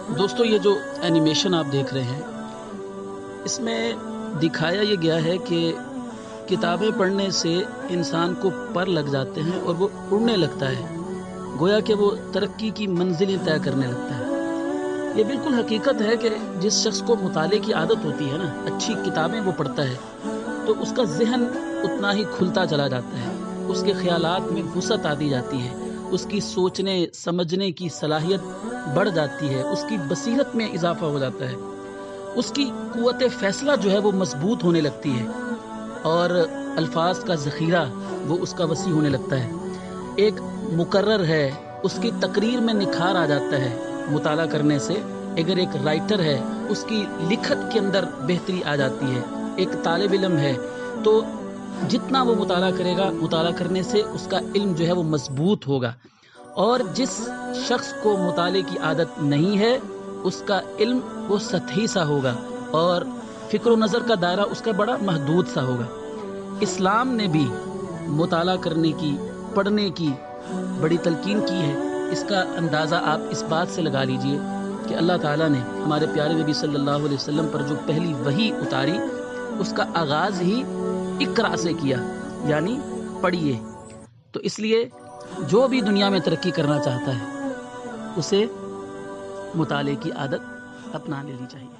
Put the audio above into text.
دوستو یہ جو اینیمیشن آپ دیکھ رہے ہیں اس میں دکھایا یہ گیا ہے کہ کتابیں پڑھنے سے انسان کو پر لگ جاتے ہیں اور وہ اڑنے لگتا ہے، گویا کہ وہ ترقی کی منزلیں طے کرنے لگتا ہے۔ یہ بالکل حقیقت ہے کہ جس شخص کو مطالعے کی عادت ہوتی ہے نا، اچھی کتابیں وہ پڑھتا ہے تو اس کا ذہن اتنا ہی کھلتا چلا جاتا ہے، اس کے خیالات میں وسعت آتی جاتی ہے، اس کی سوچنے سمجھنے کی صلاحیت بڑھ جاتی ہے، اس کی بصیرت میں اضافہ ہو جاتا ہے، اس کی قوت فیصلہ جو ہے وہ مضبوط ہونے لگتی ہے اور الفاظ کا ذخیرہ وہ اس کا وسیع ہونے لگتا ہے۔ ایک مقرر ہے، اس کی تقریر میں نکھار آ جاتا ہے مطالعہ کرنے سے۔ اگر ایک رائٹر ہے، اس کی لکھت کے اندر بہتری آ جاتی ہے۔ ایک طالب علم ہے تو جتنا وہ مطالعہ کرے گا، مطالعہ کرنے سے اس کا علم جو ہے وہ مضبوط ہوگا، اور جس شخص کو مطالعے کی عادت نہیں ہے اس کا علم وہ سطحی سا ہوگا اور فکر و نظر کا دائرہ اس کا بڑا محدود سا ہوگا۔ اسلام نے بھی مطالعہ کرنے کی، پڑھنے کی بڑی تلقین کی ہے۔ اس کا اندازہ آپ اس بات سے لگا لیجئے کہ اللہ تعالیٰ نے ہمارے پیارے نبی صلی اللہ علیہ وسلم پر جو پہلی وحی اتاری اس کا آغاز ہی اقرا سے کیا، یعنی پڑھیے۔ تو اس لیے جو بھی دنیا میں ترقی کرنا چاہتا ہے اسے مطالعے کی عادت اپنا لینی چاہیے۔